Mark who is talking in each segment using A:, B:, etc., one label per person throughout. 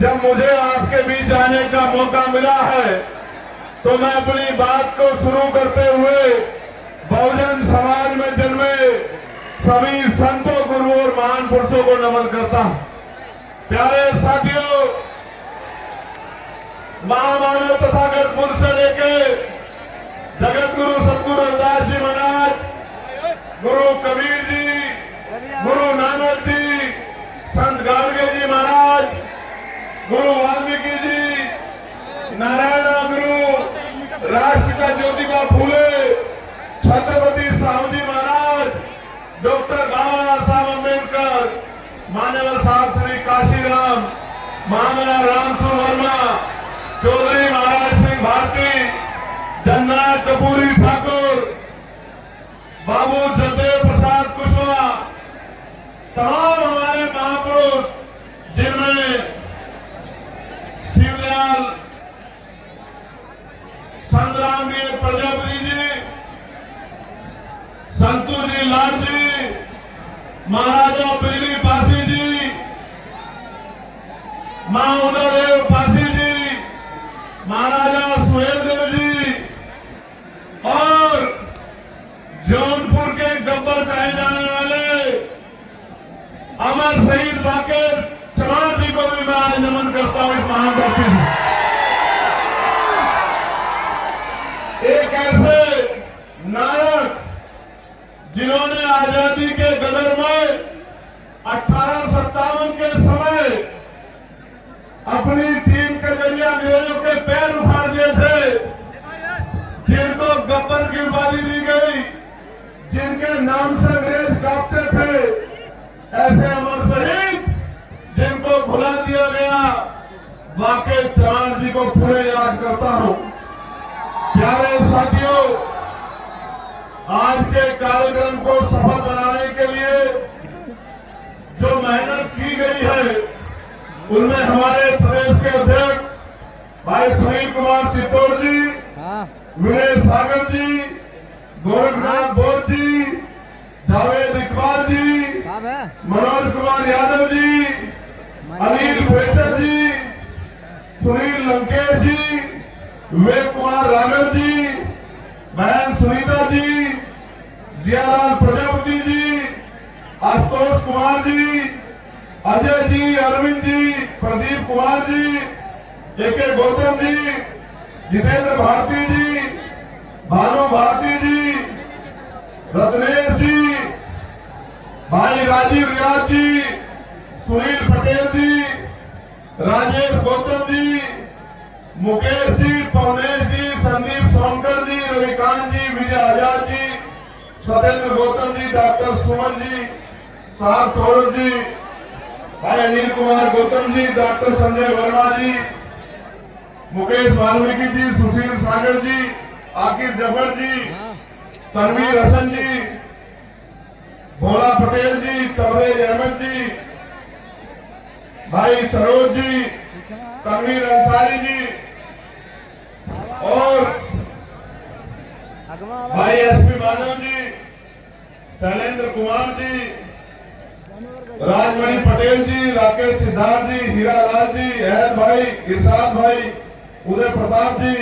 A: जब मुझे आपके बीच जाने का मौका मिला है तो मैं अपनी बात को शुरू करते हुए बहुजन समाज में जन्मे सभी संतों, गुरुओं और महान पुरुषों को नमन करता हूं। प्यारे साथियों, महामानव तथागतपुर से लेके जगत गुरु सतगुरु रविदास जी महाराज, गुरु कबीर जी, गुरु नानक जी, संत गाडगे जी महाराज, गुरु वाल्मीकि जी, नारायण गुरु, राष्ट्रपिता ज्योतिबा फूले, छत्रपति साहू जी महाराज, डॉक्टर बाबा साहब अम्बेडकर, मान्यवर साहब श्री काशीराम, महामना रामसु वर्मा, चौधरी महाराज सिंह भारती, जननाथ कपूरी ठाकुर, बाबू जगदेव प्रसाद कुशवाहा, तमाम हमारे महापुरुष जिनमें शिवलाल संत रामवीर प्रजापति जी, संतू जी लाल जी, महाराजा बिजली पासी जी, मां उदयदेव पासी जी, महाराजा सुहेलदेव जी और जौनपुर के गब्बर कहे जाने वाले अमर शहीद बाकेर चमार जी को भी मैं आज नमन करता हूं। इस महान धरती से एक ऐसे नायक जिन्होंने आजादी के गदर में 1857 के समय अपनी टीम के जरिए अंग्रेजों के पैर उखाड़ दिए थे, जिनको गब्बर की उपाधि दी गई, जिनके नाम से अंग्रेज कांपते थे, ऐसे अमर शहीद जिनको भुला दिया गया, वाकई चमार जी को पूरे याद करता हूं। प्यारे साथियों, आज के कार्यक्रम को सफल बनाने के लिए जो मेहनत की गई है, उनमें हमारे प्रदेश के अध्यक्ष भाई सुनील कुमार चित्तौड़ जी, विनय सागर जी, गोरखनाथ बोध जी, जावेद इकबाल जी, मनोज कुमार यादव जी, अनिल फेटर जी, सुनील लंकेश जी, विवेक कुमार राघव जी, बहन सुनीता जी, जियालाल प्रजापति जी, आशुतोष कुमार जी, अजय जी, अरविंद जी, प्रदीप कुमार जी, के गौतम जी, जितेंद्र भारती जी, भानु भारती जी, रत्नेश जी, भाई राजीव रियाज जी, सुनील पटेल जी, राजेश गौतम जी, मुकेश जी, पवनेश जी, संदीप सोनकर जी, रविकांत जी, विजय आजाद जी, सत्येंद्र गौतम जी, डॉक्टर सुमन जी, साहब सौरभ जी, भाई अनिल कुमार गौतम जी, डॉक्टर संजय वर्मा जी, मुकेश वाल्मीकि जी, सुशील सागर जी, आकिब जफर जी, तनवीर हसन जी, भोला पटेल जी, कवरेज अहमद जी, भाई सरोज जी, तनवीर अंसारी जी और भाई एसपी माधव जी, शैलेंद्र कुमार जी, राजमणि पटेल जी, राकेश सिद्धार्थ जी, हीरा लाल जी, अहद भाई, इरशाद भाई, उदय प्रताप जी,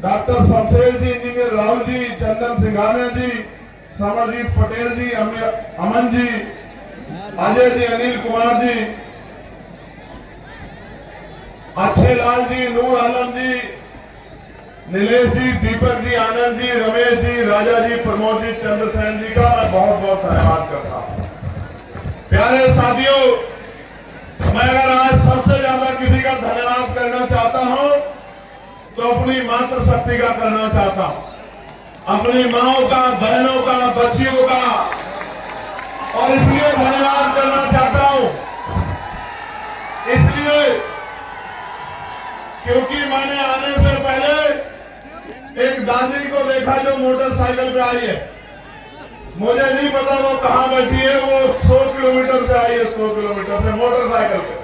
A: डॉक्टर शमशेर जी, इंजीनियर राहुल जी, चंदन सिंघानिया जी, समरजीत पटेल जी, अमन जी, अजय जी, अनिल कुमार जी, अच्छे लाल जी, नूर आलम जी, नीलेश जी, दीपक जी, आनंद जी, रमेश जी, राजा जी, प्रमोद जी, चंद्रसेन जी का मैं बहुत बहुत धन्यवाद करता हूं। प्यारे साथियों, मैं अगर आज सबसे ज्यादा किसी का धन्यवाद करना चाहता हूं तो अपनी मातृशक्ति का करना चाहता हूं, अपनी माओं का, बहनों का, बच्चियों का, और इसलिए धन्यवाद करना चाहता हूं इसलिए क्योंकि मैंने आने से पहले एक दादी को देखा जो मोटरसाइकिल पे आई है। मुझे नहीं पता वो कहां बैठी है, वो 100 किलोमीटर से आई है, 100 किलोमीटर से मोटरसाइकिल पे।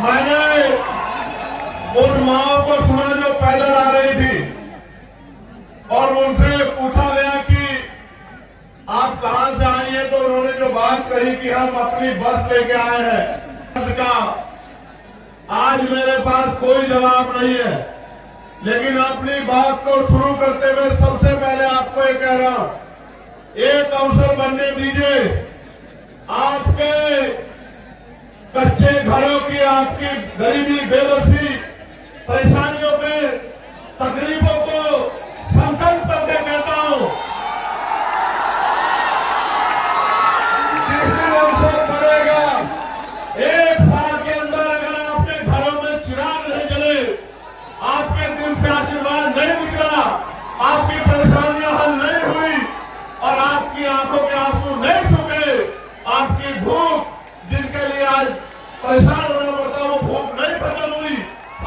A: मैंने उन माओं को सुना जो पैदल आ रही थी और उनसे पूछा गया कि आप कहां से आई हैं, तो उन्होंने जो बात कही कि हम अपनी बस लेके आए हैं, का आज मेरे पास कोई जवाब नहीं है, लेकिन अपनी बात को शुरू करते हुए सबसे पहले आपको ये कह रहा हूं, एक अवसर बनने दीजिए। आपके कच्चे घरों की, आपकी गरीबी, बेबसी, परेशानियों पे, तकलीफों को संकल्प करके कहता हूं, जिस दिन अवसर पड़ेगा, एक साल के अंदर अगर आपके घरों में चिराग नहीं जले, आपके दिल से आशीर्वाद नहीं निकला, आपकी परेशानियां हल नहीं हुई और आपकी आंखों के आंसू नहीं सूखे, आपकी भूख, जिनके लिए आज परेशान होना पड़ता, वो भूख नहीं खत्म हुई,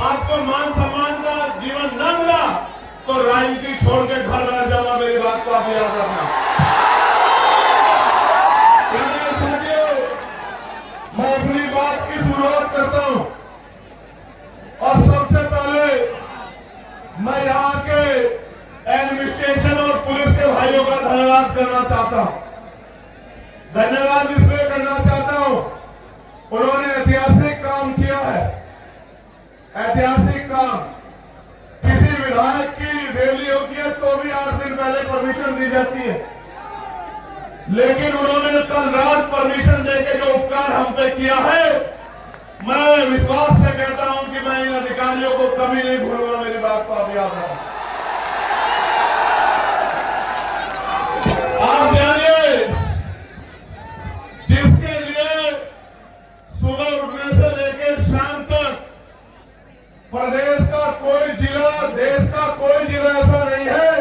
A: आपको मान सम्मान का जीवन न मिला, तो राजनीति छोड़ के घर बैठ जाना। मेरी बात को आप याद रखना। मैं अपनी बात की शुरुआत करता हूं और सबसे पहले मैं यहां के एडमिनिस्ट्रेशन और पुलिस के भाइयों का धन्यवाद करना चाहता हूं। धन्यवाद इसलिए करना चाहता हूं, उन्होंने ऐतिहासिक काम किया है। ऐतिहासिक काम, किसी विधायक की रैली होती है तो भी 8 दिन पहले परमिशन दी जाती है, लेकिन उन्होंने कल रात परमिशन देके जो उपकार हम पे किया है, मैं विश्वास से कहता हूं कि मैं इन अधिकारियों को कभी नहीं भूलूंगा। मेरी बात को आप याद रखें। आप जानिए, जिसके लिए सुबह उठने से लेकर शाम तक प्रदेश का कोई जिला, देश का कोई जिला ऐसा नहीं है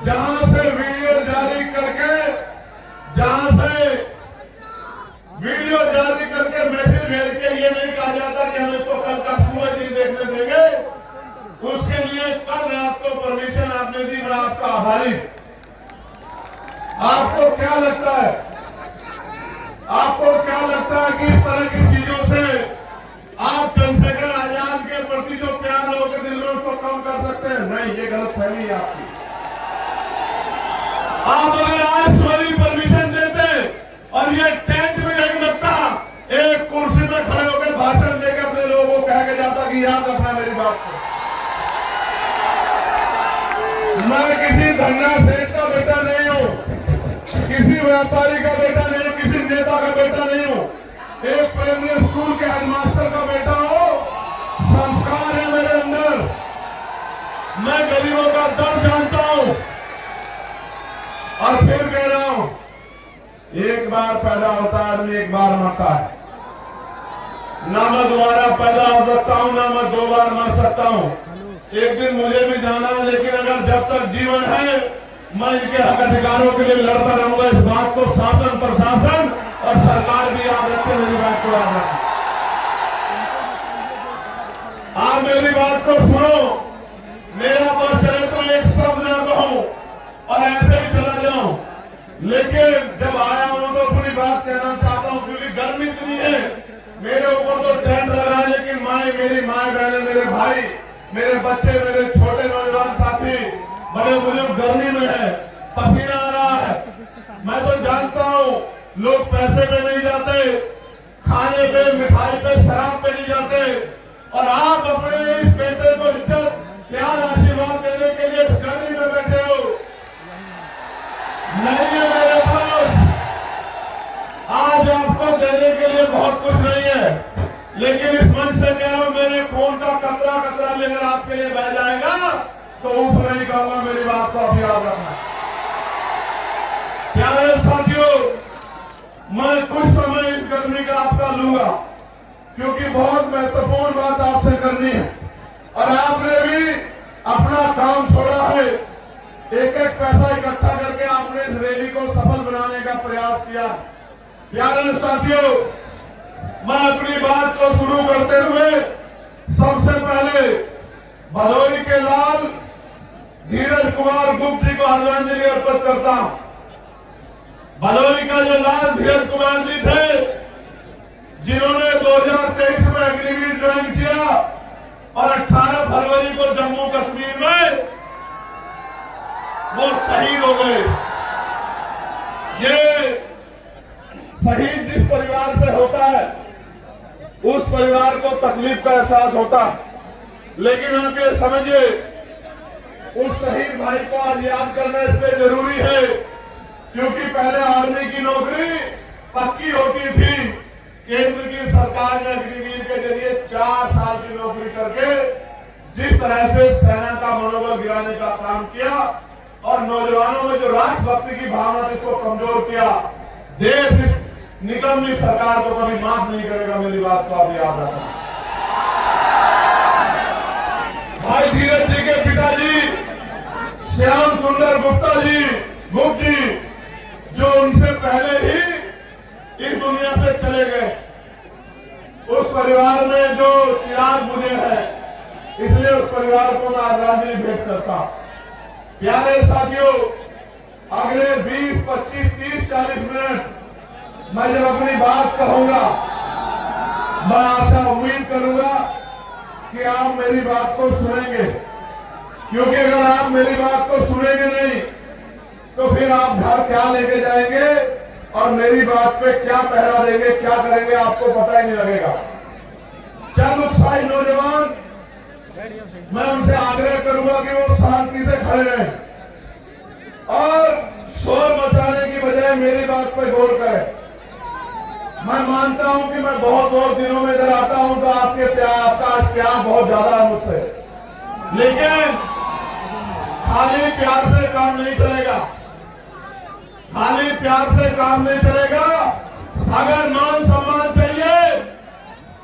A: जहां से वीडियो जारी करके, मैसेज भेज के ये नहीं कहा जाता कि हम इसको कल का सूरज नहीं देखने देंगे। उसके लिए कल रात को परमिशन आपने दी, मैं आपका आभारी। आपको क्या लगता है, कि इस तरह की चीजों से आप चंद्रशेखर आजाद के प्रति जो प्यार लोगों के दिल में उसको कम कर सकते हैं? नहीं, ये गलत फहमी है आपकी। आप अगर आज सॉरी परमिशन देते और ये टेंट भी नहीं लगता, एक कुर्सी में खड़े होकर भाषण देकर अपने लोगों को कह के जाता कि याद रखना मेरी बात को। मैं किसी धन्ना सेठ का बेटा नहीं हूं, किसी व्यापारी का बेटा नहीं हूं, किसी नेता का बेटा नहीं हूं, एक प्राइमरी स्कूल के हेडमास्टर का बेटा हूं। संस्कार है मेरे अंदर, मैं गरीबों का दर्द जानता हूं और फिर कह रहा हूं, एक बार पैदा होता है आदमी, एक बार मरता है। ना मैं दोबारा पैदा हो सकता हूं, ना मैं 2 बार मर सकता हूं। एक दिन मुझे भी जाना है, लेकिन अगर जब तक जीवन है मैं इनके हक अधिकारों के लिए लड़ता रहूंगा। इस बात को शासन, प्रशासन और सरकार भी याद रखे। मेरी बात को याद रखें। आप मेरी बात को सुनो, मेरा मन चले तो एक शब्द ना कहूं और ऐसे ही चला जाऊं, लेकिन जब आया हूं तो अपनी बात कहना चाहता हूं, क्योंकि गर्मी इतनी है। मेरे ऊपर तो टेंट लगा है, लेकिन मेरी माए बहने, मेरे भाई, मेरे बच्चे, मेरे छोटे नौजवान साथी, बड़े बुजुर्ग गर्मी में है, पसीना आ रहा है। मैं तो जानता हूं लोग पैसे पे नहीं जाते, खाने पे, मिठाई पे, शराब पे नहीं जाते, और आप अपने इस बेटे को इज्जत, प्यार, आशीर्वाद देने के लिए गर्मी में बैठे हो। नहीं है मेरे पास आज आपको देने के लिए बहुत कुछ नहीं है, लेकिन इस मंच से कह रहा हूं, मेरे खून का कतरा कतरा भी अगर आपके लिए बह जाएगा तो उफ नहीं कहूंगा। मेरी बात को आप याद रखना। प्यारे साथियों, मैं कुछ समय इस गर्मी का आपका लूंगा, क्योंकि बहुत महत्वपूर्ण बात आपसे करनी है और आपने भी अपना काम छोड़ा है। एक एक पैसा इकट्ठा करके आपने इस रैली को सफल बनाने का प्रयास किया। प्यारे साथियों, मैं अपनी बात को शुरू करते हुए सबसे पहले भदोही के लाल धीरज कुमार गुप्त जी को आदरांजलि अर्पित करता हूं। भदोही का जो लाल धीरज कुमार जी थे, जिन्होंने 2023 में अग्निवीर ज्वाइन किया और 18 फरवरी को जम्मू कश्मीर में वो शहीद हो गए। ये शहीद जिस परिवार से होता है, उस परिवार को तकलीफ का एहसास होता। लेकिन आप ये समझिए, उस शहीद भाई को आज याद करना इसलिए जरूरी है क्योंकि पहले आर्मी की नौकरी पक्की होती थी। केंद्र की सरकार ने अग्निवीर के जरिए 4 साल की नौकरी करके जिस तरह से सेना का मनोबल गिराने का काम किया और नौजवानों में जो राष्ट्रभक्ति की भावना जिसको कमजोर किया, देश इस निकम्मी सरकार को कभी माफ नहीं करेगा। मेरी बात को आप याद रखना। भाई धीरज जी के पिताजी श्याम सुंदर गुप्त जी जो उनसे पहले ही इस दुनिया से चले गए, उस परिवार में जो चिराग बुझे हैं, इसलिए उस परिवार को मैं आदरांजलि भेंट करता हूं। प्यारे साथियों, अगले 20, 25, 30, 40 मिनट मैं जब अपनी बात कहूंगा, मैं आशा उम्मीद करूंगा कि आप मेरी बात को सुनेंगे, क्योंकि अगर आप मेरी बात को सुनेंगे नहीं तो फिर आप घर क्या लेके जाएंगे और मेरी बात पे क्या पहरा देंगे, क्या करेंगे, आपको पता ही नहीं लगेगा। चंद उत्साही नौजवान, मैं उनसे आग्रह करूंगा कि वो शांति से खड़े रहें और शोर मचाने की बजाय मेरी बात पर गौर करें। मैं मानता हूं कि मैं बहुत दिनों में इधर आता हूं तो आपका प्यार बहुत ज्यादा है मुझसे, लेकिन खाली प्यार से काम नहीं चलेगा। खाली प्यार से काम नहीं चलेगा। अगर मान सम्मान चाहिए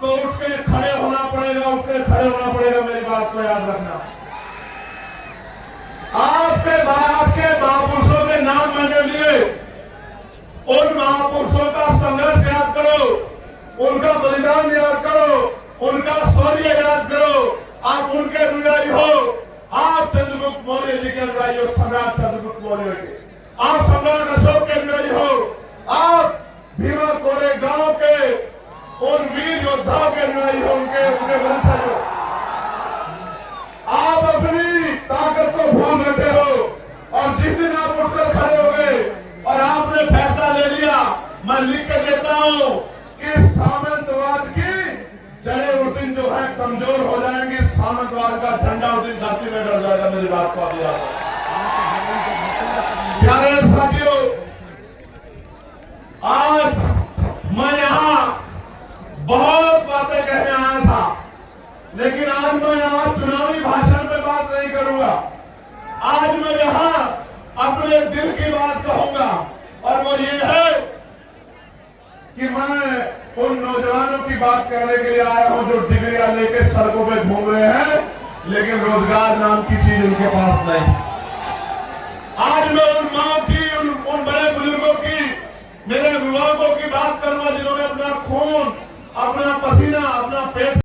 A: तो उठ के खड़े होना पड़ेगा, मेरी बात को याद रखना। आपके महापुरुषों के नाम मैंने लिए, उन महापुरुषों का संघर्ष याद करो, उनका बलिदान याद करो, उनका शौर्य याद करो। आप उनके अनुयायी हो, आप चंद्रगुप्त मौर्य जी के अनुयायी हो, सम्राट चंद्रगुप्त मौर्य के। आप सम्राट अशोक के अनुयायी हो, आप भीमा कोरेगांव के उन वीर योद्धाओं के अनुयायी हो, उनके वंशज हो। आप अपनी ताकत को भूल बैठे हो और जिस दिन आप उठकर खड़े हो गए और आपने फैसला ले लिया, मैं लिख के देता हूं कि सामंतवाद की जड़ें उस दिन जो है कमजोर हो जाएंगी, सामंतवाद का झंडा उस दिन धरती में डर जाएगा। मेरी बात को आप याद रखें। प्यारे साथियों, आज मैं यहां बहुत बातें कहने आया था, लेकिन आज मैं यहां चुनावी भाषण में बात नहीं करूंगा। आज मैं यहां अपने दिल की बात कहूंगा और वो ये है कि मैं उन नौजवानों की बात करने के लिए आया हूं जो डिग्रियां लेके सड़कों पे घूम रहे हैं, लेकिन रोजगार नाम की चीज उनके पास नहीं। आज मैं उन माओ की, उन बड़े बुजुर्गों की, मेरे अभिभावकों की बात करूंगा जिन्होंने अपना खून, अपना पसीना, अपना पेट